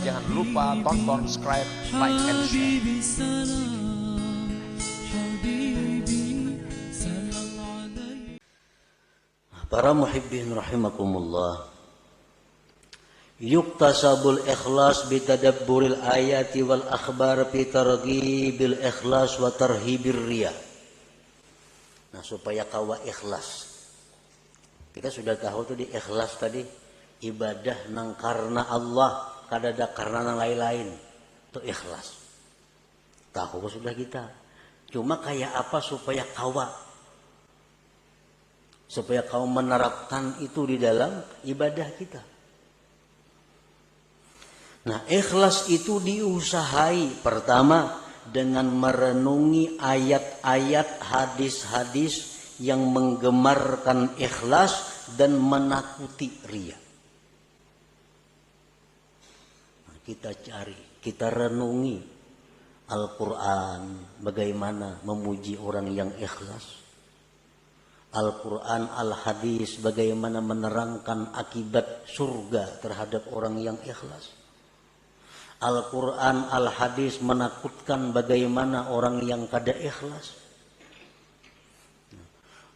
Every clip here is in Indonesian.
Jangan lupa tonton, subscribe, like, and share. Para muhibbin rahimakumullah, yuktasabul ikhlas bitadabburil ayati wal akhbar fi targhibil ikhlas wa tarhibir riya. Nah, supaya kawa ikhlas, kita sudah tahu tuh di ikhlas tadi ibadah nang karena Allah, kadada karena nang lain-lain, itu ikhlas. Tahu sudah kita. Cuma kayak apa supaya kau menerapkan itu di dalam ibadah kita. Nah, ikhlas itu diusahai pertama dengan merenungi ayat-ayat, hadis-hadis yang menggemarkan ikhlas dan menakuti riya. Nah, kita cari, kita renungi Al-Quran, bagaimana memuji orang yang ikhlas. Al-Quran, Al-Hadis, bagaimana menerangkan akibat surga terhadap orang yang ikhlas. Al-Quran, Al-Hadis menakutkan bagaimana orang yang kada ikhlas.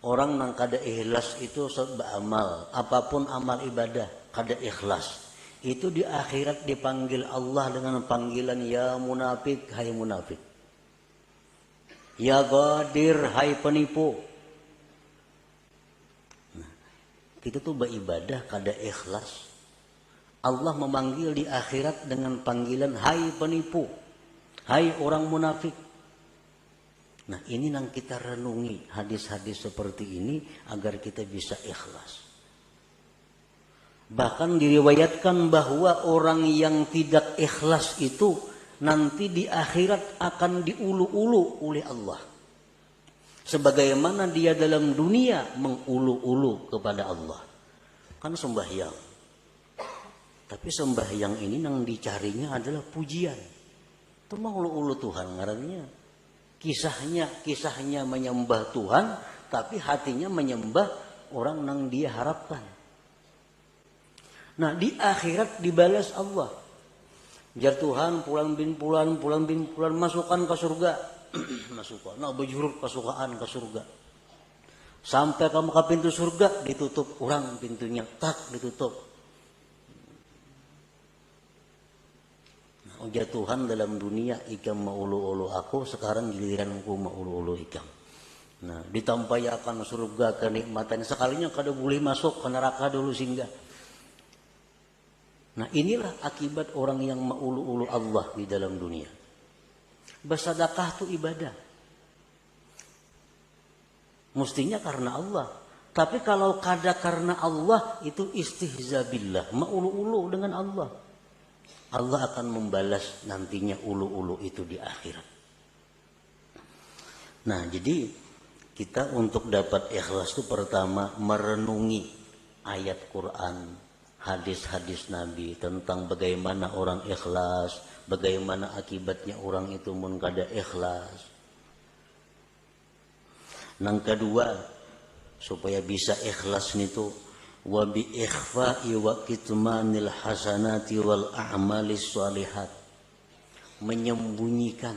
Orang yang kada ikhlas itu beramal, apapun amal ibadah, kada ikhlas. Itu di akhirat dipanggil Allah dengan panggilan ya munafik, hai munafik. Ya ghadir, hai penipu. Nah, kita tuh beribadah kada ikhlas. Allah memanggil di akhirat dengan panggilan hai penipu, hai orang munafik. Nah, ini yang kita renungi hadis-hadis seperti ini agar kita bisa ikhlas. Bahkan diriwayatkan bahwa orang yang tidak ikhlas itu nanti di akhirat akan diulu-ulu oleh Allah. Sebagaimana dia dalam dunia mengulu-ulu kepada Allah. Kan sembahyang. Tapi sembahyang ini yang dicarinya adalah pujian. Itu mau ulu-ulu Tuhan ngarannya. Kisahnya menyembah Tuhan, tapi hatinya menyembah orang yang dia harapkan. Nah, di akhirat dibalas Allah. Jar Tuhan pulang bin pulan masukkan ke surga. Masukkan. Nah, bejurut kesukaan ke surga. Sampai kamu ke pintu surga ditutup orang pintunya, tak ditutup. Ujar Tuhan dalam dunia ikam maulu-ulu aku, sekarang giliranku maulu-ulu ikam. Nah, ditampayakan surga kenikmatan, sekalinya kada boleh masuk ke neraka dulu singgah. Nah, inilah akibat orang yang maulu-ulu Allah di dalam dunia. Bersedekah itu ibadah. Mestinya karena Allah. Tapi kalau kada karena Allah itu istihza billah, maulu-ulu dengan Allah. Allah akan membalas nantinya ulu-ulu itu di akhirat. Nah, jadi kita untuk dapat ikhlas itu pertama merenungi ayat Quran, hadis-hadis Nabi tentang bagaimana orang ikhlas, bagaimana akibatnya orang itu mun kada ikhlas. Yang kedua, supaya bisa ikhlas itu wa bi ikhfa'i wa kitmanil hasanati wal a'malis shalihat, menyembunyikan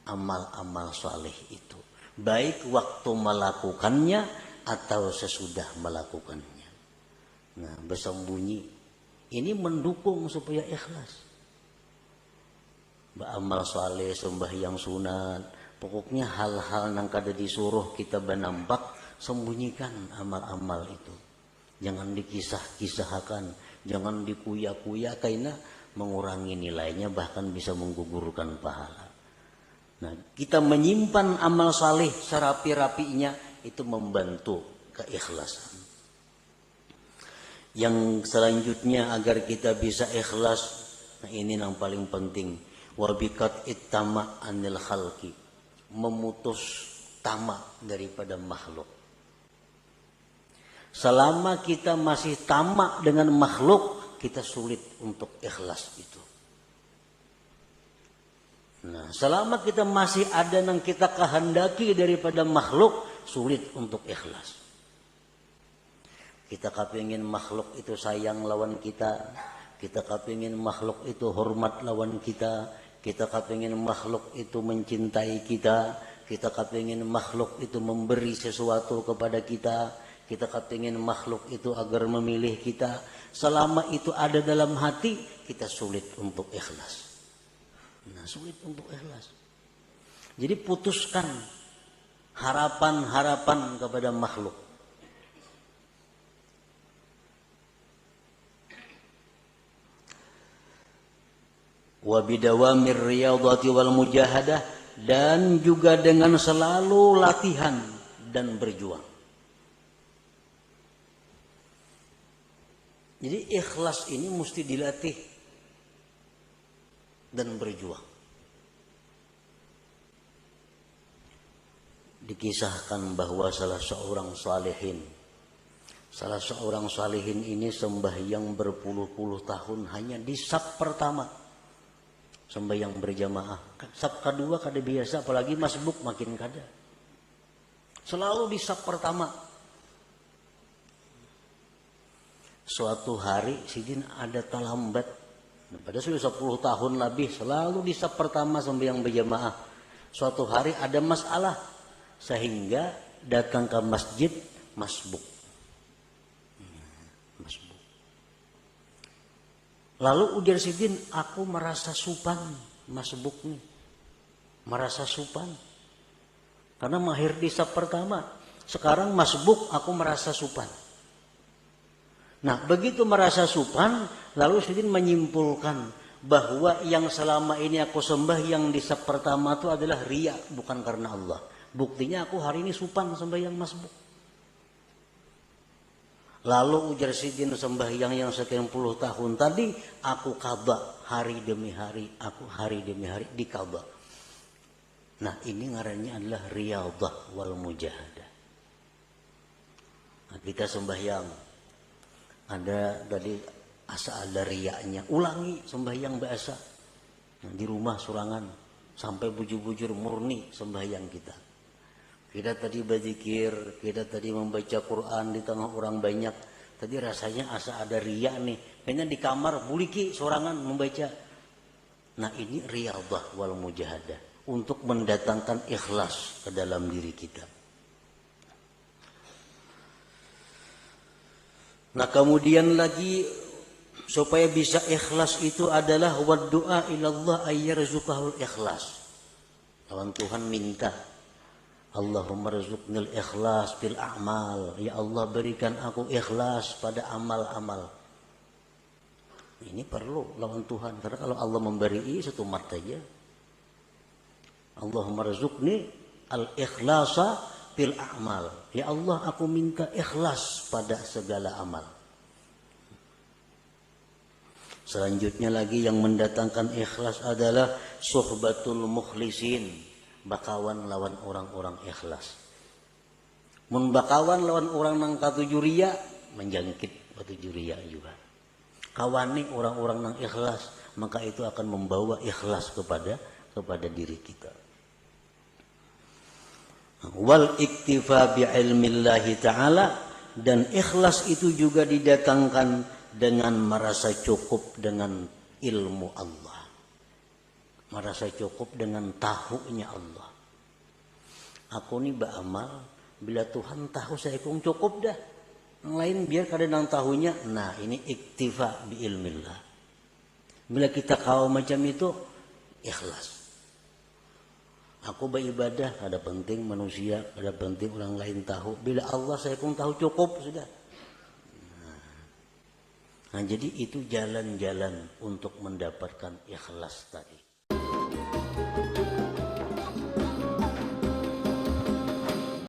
amal-amal saleh itu baik waktu melakukannya atau sesudah melakukannya. Nah, bersembunyi ini mendukung supaya ikhlas. Beramal saleh, sembahyang sunat, pokoknya hal-hal yang kada disuruh kita banampak, sembunyikan amal-amal itu. Jangan dikisah-kisahkan, jangan dikuya-kuya karena mengurangi nilainya, bahkan bisa menggugurkan pahala. Nah, kita menyimpan amal saleh serapi-rapinya itu membantu keikhlasan. Yang selanjutnya agar kita bisa ikhlas, nah ini yang paling penting, wabikat ittama anil khalqi, memutus tamak daripada makhluk. Selama kita masih tamak dengan makhluk, kita sulit untuk ikhlas itu. Nah, selama kita masih ada yang kita kehendaki daripada makhluk, sulit untuk ikhlas. Kita kepingin makhluk itu sayang lawan kita. Kita kepingin makhluk itu hormat lawan kita. Kita kepingin makhluk itu mencintai kita. Kita kepingin makhluk itu memberi sesuatu kepada kita. Kita kepingin makhluk itu agar memilih kita. Selama itu ada dalam hati, kita sulit untuk ikhlas. Nah, sulit untuk ikhlas. Jadi putuskan harapan-harapan kepada makhluk. Wa bidawamir riyadhati wal mujahadah, dan juga dengan selalu latihan dan berjuang. Jadi ikhlas ini mesti dilatih dan berjuang. Dikisahkan bahwa salah seorang salihin ini sembahyang berpuluh-puluh tahun hanya di saf pertama. Sembahyang berjamaah. Saf kedua kada biasa, apalagi masbuk makin kada. Selalu di saf pertama. Suatu hari sidin ada talambat. Pada sudah 10 tahun lebih selalu di saf pertama sembahyang berjamaah. Suatu hari ada masalah sehingga datang ke masjid masbuk. Lalu ujar sidin, aku merasa supan masbuk nih. Merasa supan. Karena mahir di saf pertama. Sekarang masbuk aku merasa supan. Nah, begitu merasa supan, lalu sidin menyimpulkan bahwa yang selama ini aku sembah yang di saf pertama itu adalah riya, bukan karena Allah. Buktinya aku hari ini supan sembahyang masbuk. Lalu ujar sidin sembahyang yang sekian puluh tahun tadi, aku qadha hari demi hari, aku hari demi hari diqadha. Nah, ini ngarannya adalah riyadhah wal mujahadah. Nah, kita sembahyang, ada tadi asa ada riyanya, ulangi sembahyang biasa. Nah, di rumah surangan sampai bujur-bujur murni sembahyang kita. Kita tadi berzikir, kita tadi membaca Quran di tengah orang banyak. Tadi rasanya asa ada riya nih. Kayaknya di kamar buliki sorangan membaca. Nah, ini riyadhah wal mujahadah. Untuk mendatangkan ikhlas ke dalam diri kita. Nah, kemudian lagi supaya bisa ikhlas itu adalah waddu'a ilallah ayyarzuqahul ikhlas. Lawan Tuhan minta, Allahumma rzuqnil ikhlas bil a'mal. Ya Allah, berikan aku ikhlas pada amal-amal. Ini perlu lawan Tuhan. Karena kalau Allah memberi satu mat saja. Allahumma rzuqni al-ikhlasa bil a'mal. Ya Allah, aku minta ikhlas pada segala amal. Selanjutnya lagi yang mendatangkan ikhlas adalah suhbatul mukhlisin. Bakawan lawan orang-orang ikhlas. Mun bakawan lawan orang nang katuju riya, menjangkit katuju riya juga. Kawani orang-orang nang ikhlas, maka itu akan membawa ikhlas kepada diri kita. Wal iktifa bi ilmillahi ta'ala, dan ikhlas itu juga didatangkan dengan merasa cukup dengan ilmu Allah. Merasa cukup dengan tahunya Allah. Aku ni beramal, bila Tuhan tahu saya kong cukup dah. Yang lain biar kada nang tahunya. Nah, ini iktifa bi ilmillah. Bila kita kau macam itu, ikhlas. Aku beribadah, kada penting manusia, kada penting orang lain tahu. Bila Allah saya kong tahu cukup sudah. Nah, jadi itu jalan-jalan untuk mendapatkan ikhlas tadi.